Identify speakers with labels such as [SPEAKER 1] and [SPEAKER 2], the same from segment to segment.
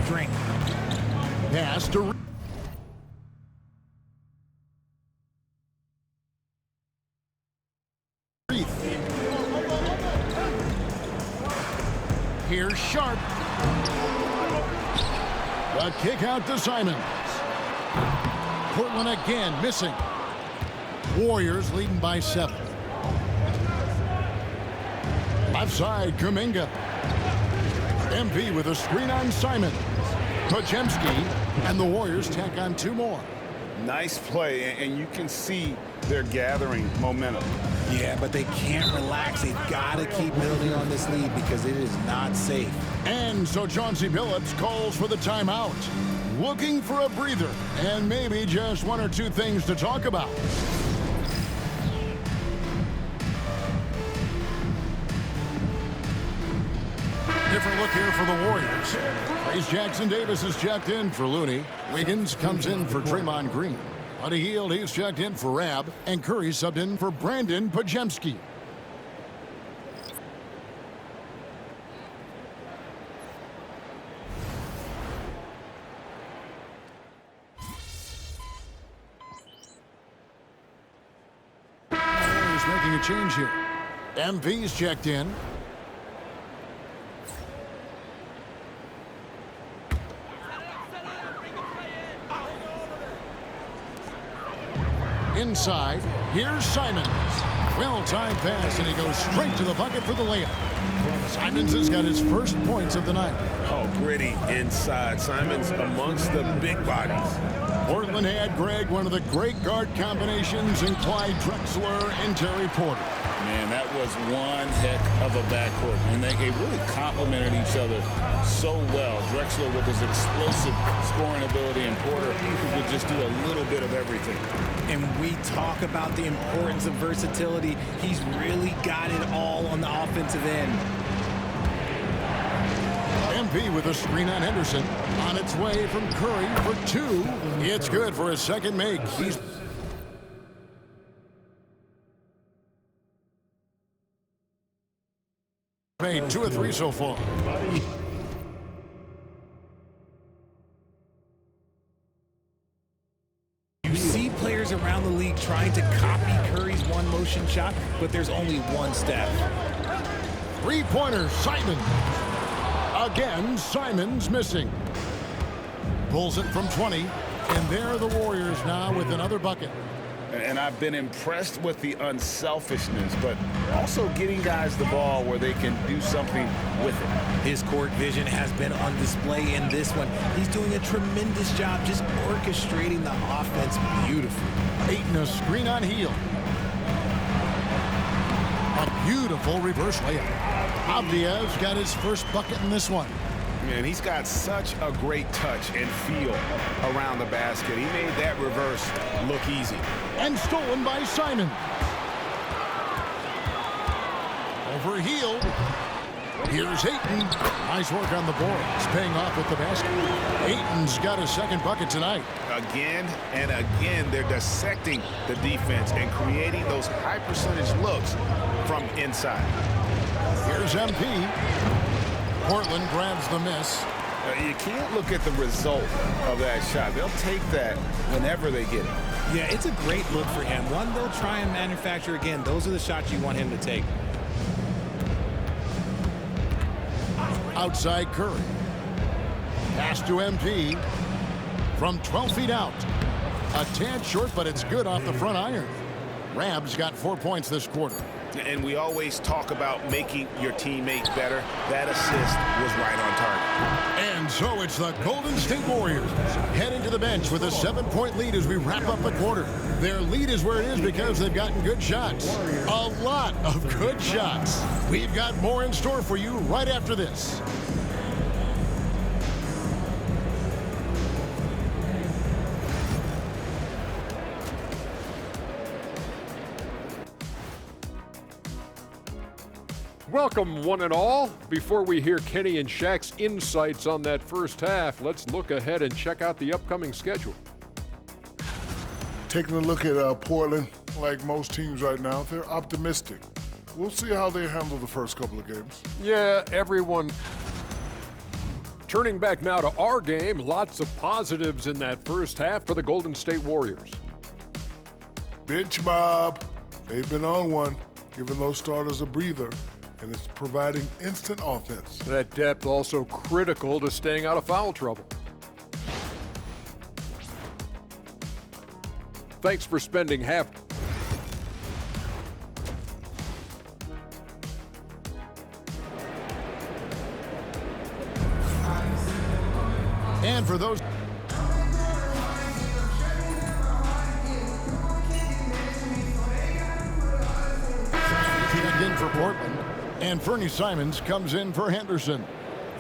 [SPEAKER 1] drink.
[SPEAKER 2] Pass to Reith. Here's Sharp. The kick out to Simons. Portland again missing. Warriors leading by 7. Left side, Kuminga. MP with a screen on Simons. Podziemski, and the Warriors tack on 2 more.
[SPEAKER 3] Nice play, and you can see they're gathering momentum.
[SPEAKER 1] Yeah, but they can't relax. They've got to keep building on this lead because it is not safe.
[SPEAKER 2] And so Chauncey Billups calls for the timeout. Looking for a breather and maybe just 1 or 2 things to talk about. Different look here for the Warriors. Trace Jackson-Davis is checked in for Looney. Wiggins comes in for Draymond Green. Buddy Hield, he's checked in for Rab. And Curry subbed in for Brandon Podziemski. Warriors making a change here. MV's checked in. Inside, here's Simons. Well-timed pass, and he goes straight to the bucket for the layup. Simons has got his first points of the night.
[SPEAKER 3] Oh, gritty inside. Simons amongst the big bodies.
[SPEAKER 2] Portland had, Greg, one of the great guard combinations in Clyde Drexler and Terry Porter.
[SPEAKER 3] Man, that was one heck of a backcourt, and they really complemented each other so well. Drexler with his explosive scoring ability, and Porter who could just do a little bit of everything.
[SPEAKER 1] And we talk about the importance of versatility. He's really got it all on the offensive end.
[SPEAKER 2] MP with a screen on Henderson. On its way from Curry for 2. It's good for his second make. He's made 2 of 3 so far.
[SPEAKER 1] You see players around the league trying to copy Curry's one-motion shot, but there's only one step.
[SPEAKER 2] 3-pointer, Simons. Again, Simons missing. Pulls it from 20, and there are the Warriors now with another bucket.
[SPEAKER 3] And I've been impressed with the unselfishness, but also getting guys the ball where they can do something with it.
[SPEAKER 1] His court vision has been on display in this one. He's doing a tremendous job just orchestrating the offense beautifully.
[SPEAKER 2] Ayton a screen on Hield. A beautiful reverse layup. Avdiiv's got his first bucket in this one.
[SPEAKER 3] Man, he's got such a great touch and feel around the basket. He made that reverse look easy.
[SPEAKER 2] And stolen by Simons. Over Hield. Here's Ayton. Nice work on the boards, paying off with the basket. Ayton's got a second bucket tonight.
[SPEAKER 3] Again and again, they're dissecting the defense and creating those high percentage looks from inside.
[SPEAKER 2] Here's MP. Portland grabs the miss.
[SPEAKER 3] You can't look at the result of that shot. They'll take that whenever they get it.
[SPEAKER 1] Yeah, it's a great look for him. One they'll try and manufacture again. Those are the shots you want him to take.
[SPEAKER 2] Outside Curry. Pass to MP. From 12 feet out. A tad short, but it's good off the front iron. Rab's got 4 points this quarter.
[SPEAKER 3] And we always talk about making your teammate better. That assist was right on target.
[SPEAKER 2] And so it's the Golden State Warriors heading to the bench with a 7-point lead as we wrap up the quarter. Their lead is where it is because they've gotten good shots. A lot of good shots. We've got more in store for you right after this.
[SPEAKER 4] Welcome, one and all. Before we hear Kenny and Shaq's insights on that first half, let's look ahead and check out the upcoming schedule.
[SPEAKER 5] Taking a look at Portland, like most teams right now, they're optimistic. We'll see how they handle the first couple of games.
[SPEAKER 4] Yeah, everyone Turning back now to our game, lots of positives in that first half for the Golden State Warriors.
[SPEAKER 5] Bench mob. They've been on one, giving those starters a breather, and it's providing instant offense.
[SPEAKER 4] That depth also critical to staying out of foul trouble. Thanks for spending half.
[SPEAKER 2] And for those checked in for Portland, and Fernie Simons comes in for Henderson.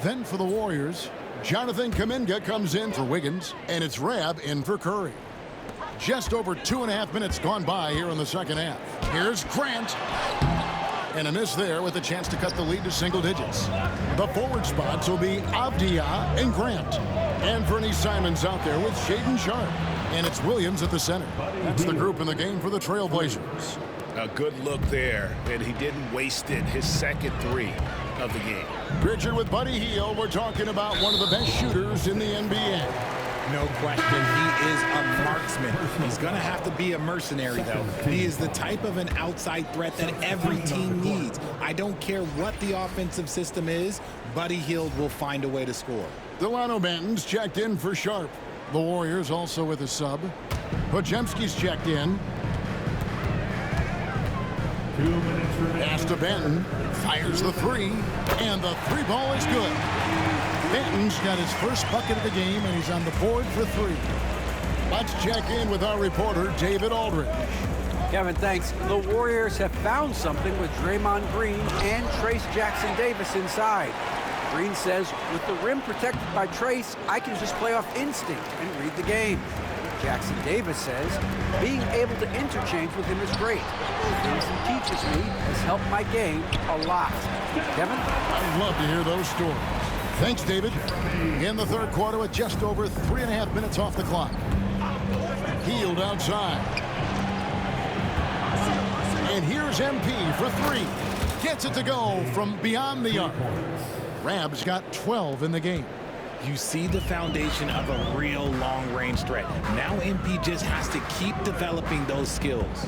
[SPEAKER 2] Then for the Warriors, Jonathan Kuminga comes in for Wiggins, and it's Rab in for Curry. Just over 2.5 minutes gone by here in the second half. Here's Grant. And a miss there with a chance to cut the lead to single digits. The forward spots will be Avdia and Grant. And Fernie Simons out there with Shaedon Sharpe. And it's Williams at the center. That's the group in the game for the Trailblazers.
[SPEAKER 6] A good look there, and he didn't waste it. His second three of the game.
[SPEAKER 2] Pritchard with Buddy Hield. We're talking about one of the best shooters in the NBA.
[SPEAKER 1] No question, he is a marksman. He's going to have to be a mercenary, though. He is the type of an outside threat that every team needs. I don't care what the offensive system is, Buddy Hield will find a way to score.
[SPEAKER 2] Delano Banton's checked in for Sharpe. The Warriors also with a sub. Podziemski's checked in. Pass to Banton. Fires the three. And the three ball is good. Banton's got his first bucket of the game, and he's on the board for three. Let's check in with our reporter, David Aldridge.
[SPEAKER 7] Kevin, thanks. The Warriors have found something with Draymond Green and Trayce Jackson-Davis inside. Green says, with the rim protected by Trayce, I can just play off instinct and read the game. Jackson-Davis says, being able to interchange with him is great. The things he teaches me has helped my game a lot. Kevin?
[SPEAKER 2] I'd love to hear those stories. Thanks, David. In the third quarter with just over 3.5 minutes off the clock. Hield outside. And here's MP for three. Gets it to go from beyond the arc. Rab's got 12 in the game.
[SPEAKER 1] You see the foundation of a real long-range threat. Now MP just has to keep developing those skills.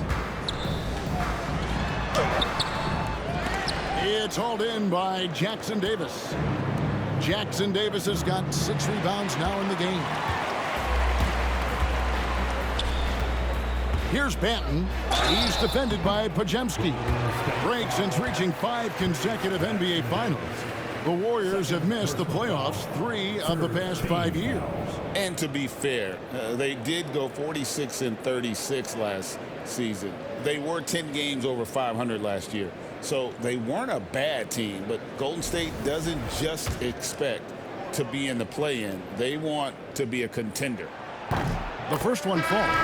[SPEAKER 2] It's hauled in by Jackson-Davis. Jackson-Davis has got 6 rebounds now in the game. Here's Banton. He's defended by Podziemski. Breaks since reaching 5 consecutive NBA Finals. The Warriors have missed the playoffs 3 of the past 5 years.
[SPEAKER 3] And to be fair, they did go 46-36 last season. They were 10 games over 500 last year. So they weren't a bad team, but Golden State doesn't just expect to be in the play-in. They want to be a contender.
[SPEAKER 2] The first one falls.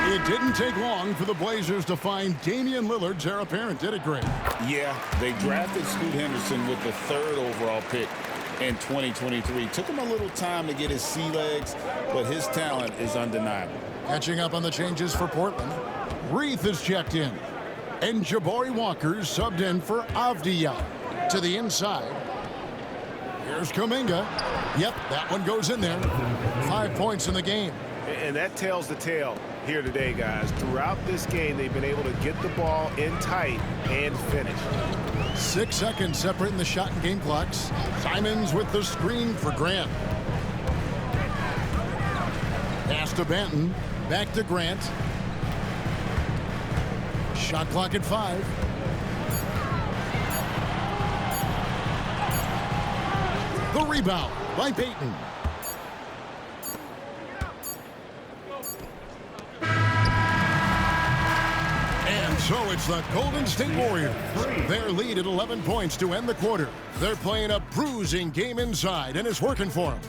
[SPEAKER 2] It didn't take long for the Blazers to find Damian Lillard's heir apparent, did it, Greg?
[SPEAKER 3] Yeah, they drafted Scoot Henderson with the 3rd overall pick in 2023. Took him a little time to get his sea legs, but his talent is undeniable.
[SPEAKER 2] Catching up on the changes for Portland. Reith is checked in. And Jabari Walker's subbed in for Avdia. To the inside. Here's Kuminga. Yep, that one goes in there. 5 points in the game.
[SPEAKER 6] And that tells the tale here today, guys. Throughout this game, they've been able to get the ball in tight and finish.
[SPEAKER 2] 6 seconds separating the shot and game clocks. Simons with the screen for Grant. Pass to Banton. Back to Grant. Shot clock at 5. The rebound by Payton. And so it's the Golden State Warriors. Their lead at 11 points to end the quarter. They're playing a bruising game inside, and it's working for them.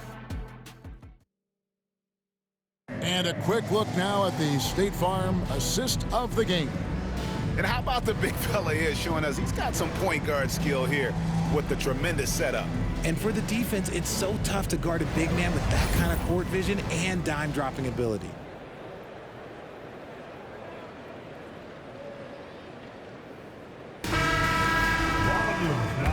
[SPEAKER 2] And a quick look now at the State Farm assist of the game.
[SPEAKER 6] And how about the big fella here showing us he's got some point guard skill here with the tremendous setup.
[SPEAKER 1] And for the defense, it's so tough to guard a big man with that kind of court vision and dime dropping ability.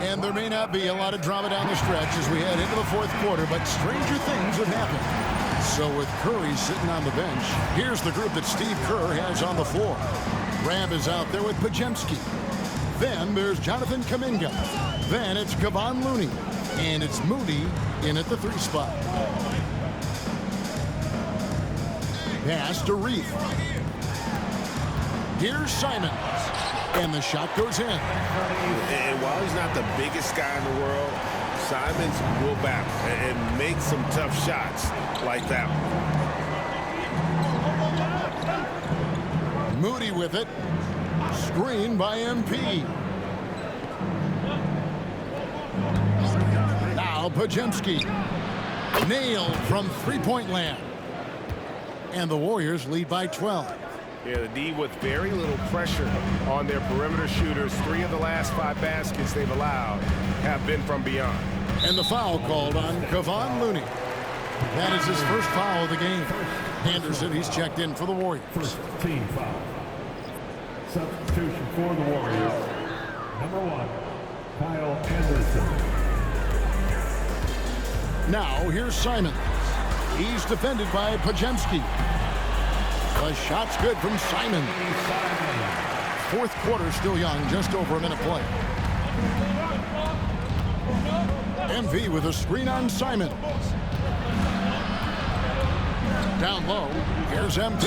[SPEAKER 2] And they're may not be a lot of drama down the stretch as we head into the fourth quarter, but stranger things have happened. So with Curry sitting on the bench, here's the group that Steve Kerr has on the floor. Rab is out there with Podziemski. Then there's Jonathan Kuminga. Then it's Kevon Looney. And it's Moody in at the 3 spot. Pass to Reith. Here's Simons. And the shot goes in.
[SPEAKER 6] And while he's not the biggest guy in the world, Simons will battle and make some tough shots like that one.
[SPEAKER 2] Moody with it. Screen by MP. Now Podziemski. Nailed from three-point land. And the Warriors lead by 12.
[SPEAKER 6] Yeah, the D with very little pressure on their perimeter shooters. 3 of the last 5 baskets they've allowed have been from beyond.
[SPEAKER 2] And the foul called on Kevon Looney. That is his first foul of the game. Anderson, he's checked in for the Warriors.
[SPEAKER 8] First team foul. Substitution for the Warriors. Number 1, Kyle Anderson.
[SPEAKER 2] Now here's Simons. He's defended by Podziemski. The shot's good from Simons. Fourth quarter still young, just over a minute play. MV with a screen on Simons. Down low, here's MP,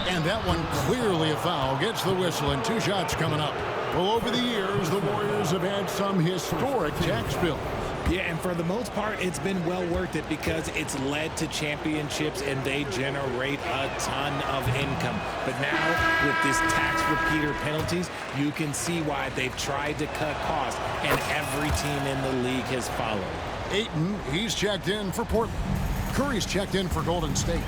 [SPEAKER 2] and that one clearly a foul. Gets the whistle, and 2 shots coming up. Well, over the years, the Warriors have had some historic tax bills.
[SPEAKER 1] Yeah, and for the most part, it's been well worth it because it's led to championships and they generate a ton of income. But now, with this tax repeater penalties, you can see why they've tried to cut costs, and every team in the league has followed.
[SPEAKER 2] Ayton, he's checked in for Portland. Curry's checked in for Golden State.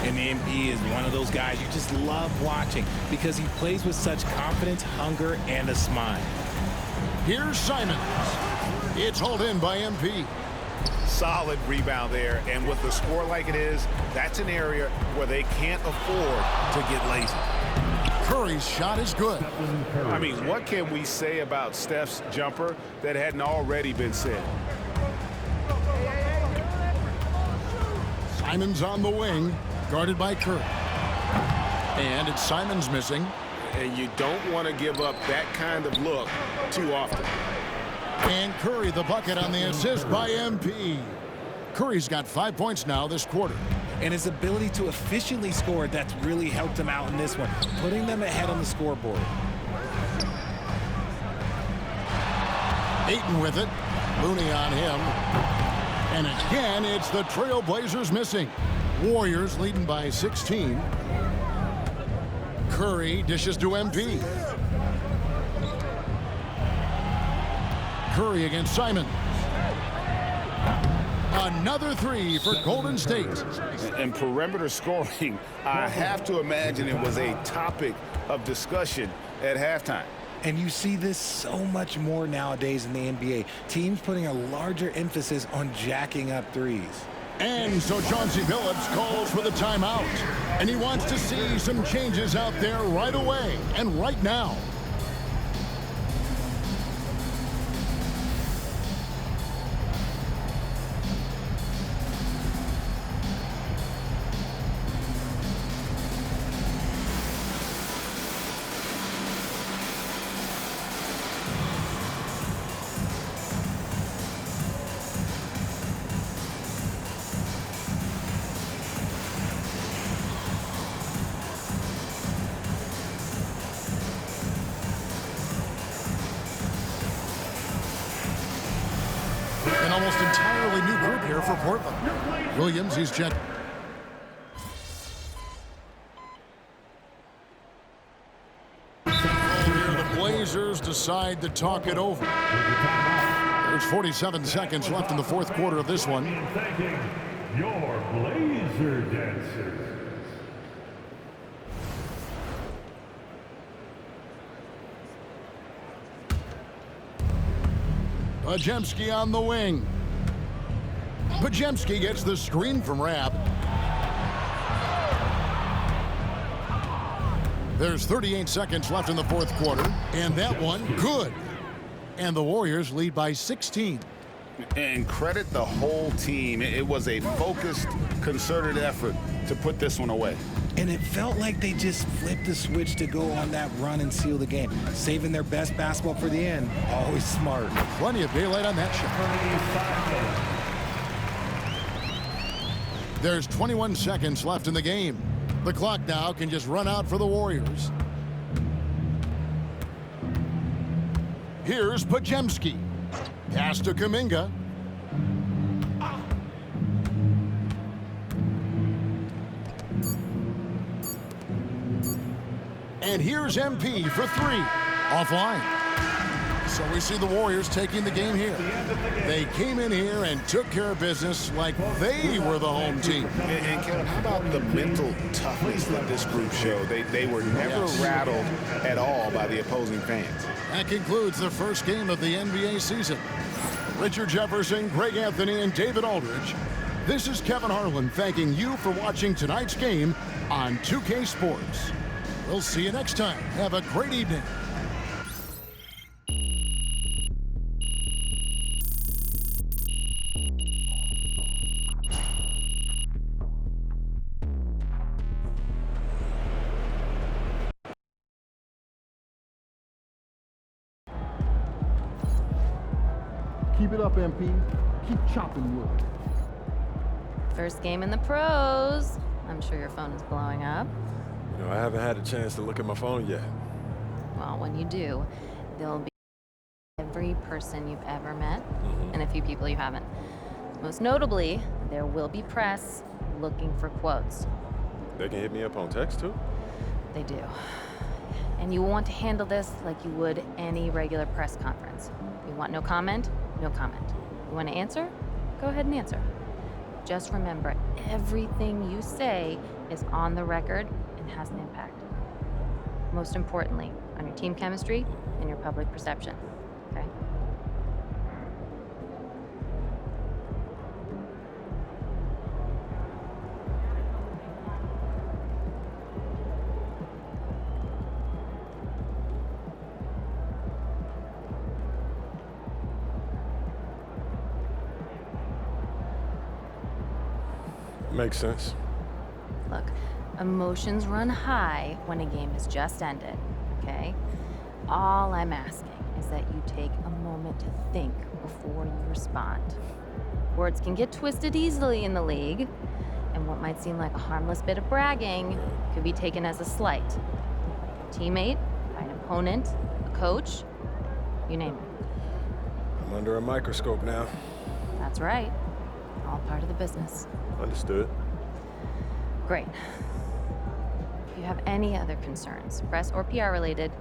[SPEAKER 1] And MP is one of those guys you just love watching because he plays with such confidence, hunger, and a smile.
[SPEAKER 2] Here's Simons. It's hauled in by MP.
[SPEAKER 6] Solid rebound there, and with the score like it is, that's an area where they can't afford to get lazy.
[SPEAKER 2] Curry's shot is good.
[SPEAKER 6] I mean, what can we say about Steph's jumper that hadn't already been said?
[SPEAKER 2] Simons on the wing, guarded by Curry. And it's Simons missing.
[SPEAKER 6] And you don't want to give up that kind of look too often.
[SPEAKER 2] And Curry the bucket on the assist by MP. Curry's got 5 points now this quarter.
[SPEAKER 1] And his ability to efficiently score, that's really helped him out in this one, putting them ahead on the scoreboard.
[SPEAKER 2] Ayton with it. Looney on him. And again, it's the Trailblazers missing. Warriors leading by 16. Curry dishes to MP. Curry against Simons. Another 3 for Golden State.
[SPEAKER 6] And perimeter scoring, I have to imagine it was a topic of discussion at halftime.
[SPEAKER 1] And you see this so much more nowadays in the NBA. Teams putting a larger emphasis on jacking up threes.
[SPEAKER 2] And so Chauncey Billups calls for the timeout. And he wants to see some changes out there right away and right now. An almost entirely new group here for Portland. Williams, he's checked. The Blazers decide to talk it over. There's 47 seconds left in the fourth quarter of this one.
[SPEAKER 8] Thanking your Blazer dancers.
[SPEAKER 2] Podziemski on the wing. Podziemski gets the screen from Rab. There's 38 seconds left in the fourth quarter, and that one good. And the Warriors lead by 16.
[SPEAKER 3] And credit the whole team. It was a focused, concerted effort to put this one away.
[SPEAKER 1] And it felt like they just flipped the switch to go on that run and seal the game. Saving their best basketball for the end. Always smart.
[SPEAKER 2] Plenty of daylight on that shot. There's 21 seconds left in the game. The clock now can just run out for the Warriors. Here's Podziemski. Pass to Kuminga. And here's MP for three. Offline. So we see the Warriors taking the game here. They came in here and took care of business like they were the home team.
[SPEAKER 6] And Kevin, how about the mental toughness that this group showed? They were never rattled at all by the opposing fans.
[SPEAKER 2] That concludes the first game of the NBA season. Richard Jefferson, Greg Anthony, and David Aldridge. This is Kevin Harlan thanking you for watching tonight's game on 2K Sports. We'll see you next time. Have a great evening.
[SPEAKER 9] Keep it up, MP. Keep chopping wood.
[SPEAKER 10] First game in the pros. I'm sure your phone is blowing up.
[SPEAKER 11] You know, I haven't had a chance to look at my phone yet.
[SPEAKER 10] Well, when you do, there'll be every person you've ever met and a few people you haven't. Most notably, there will be press looking for quotes.
[SPEAKER 11] They can hit me up on text, too?
[SPEAKER 10] They do. And you will want to handle this like you would any regular press conference. You want no comment? No comment. You want to answer? Go ahead and answer. Just remember, everything you say is on the record and has an impact. Most importantly, on your team chemistry and your public perception, okay?
[SPEAKER 11] Makes sense.
[SPEAKER 10] Look, emotions run high when a game has just ended, okay? All I'm asking is that you take a moment to think before you respond. Words can get twisted easily in the league, and what might seem like a harmless bit of bragging could be taken as a slight. A teammate, by an opponent, a coach, you name it.
[SPEAKER 11] I'm under a microscope now.
[SPEAKER 10] That's right. All part of the business.
[SPEAKER 11] Understood.
[SPEAKER 10] Great. If you have any other concerns, press or PR related,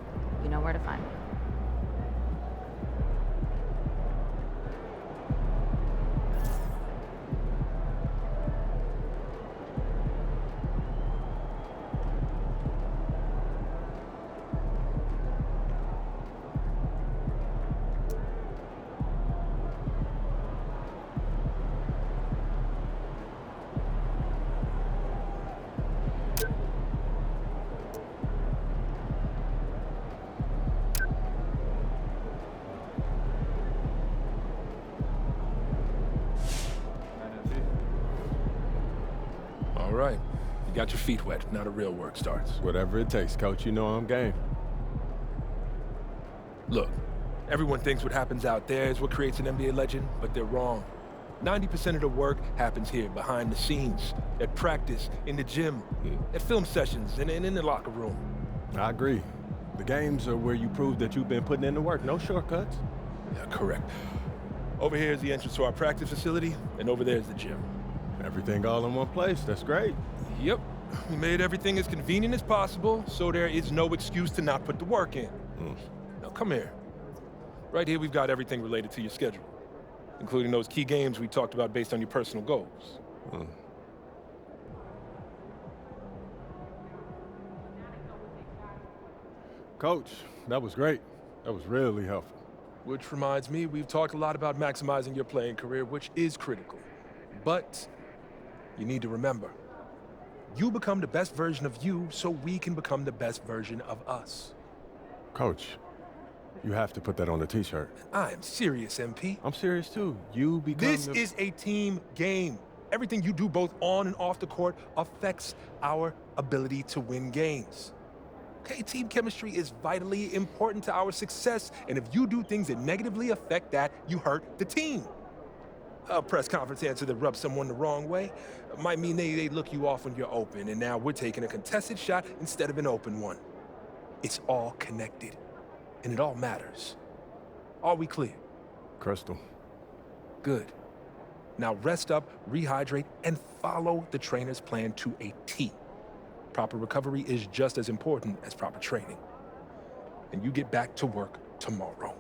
[SPEAKER 10] you know where to find me.
[SPEAKER 12] All right. You got your feet wet. Now the real work starts.
[SPEAKER 11] Whatever it takes, Coach. You know I'm game.
[SPEAKER 12] Look, everyone thinks what happens out there is what creates an NBA legend, but they're wrong. 90% of the work happens here, behind the scenes, at practice, in the gym, at film sessions, and in the locker room.
[SPEAKER 11] I agree. The games are where you prove that you've been putting in the work. No shortcuts.
[SPEAKER 12] Yeah, correct. Over here is the entrance to our practice facility, and over there is the gym.
[SPEAKER 11] Everything all in one place. That's great.
[SPEAKER 12] Yep. We made everything as convenient as possible, so there is no excuse to not put the work in. Now, come here. Right here, we've got everything related to your schedule, including those key games we talked about based on your personal goals.
[SPEAKER 11] Coach, that was great. That was really helpful.
[SPEAKER 12] Which reminds me, we've talked a lot about maximizing your playing career, which is critical. But you need to remember, you become the best version of you so we can become the best version of us.
[SPEAKER 11] Coach, You have to put that on the T-shirt.
[SPEAKER 12] I am serious, MP.
[SPEAKER 11] I'm serious too. You become
[SPEAKER 12] This is a team game. Everything you do both on and off the court affects our ability to win games. Okay, team chemistry is vitally important to our success, and if you do things that negatively affect that, you hurt the team. A press conference answer that rubs someone the wrong way might mean they look you off when you're open, and now we're taking a contested shot instead of an open one. It's all connected, and it all matters. Are we clear?
[SPEAKER 11] Crystal.
[SPEAKER 12] Good. Now rest up, rehydrate, and follow the trainer's plan to a T. Proper recovery is just as important as proper training. And you get back to work tomorrow.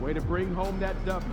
[SPEAKER 13] Way to bring home that W.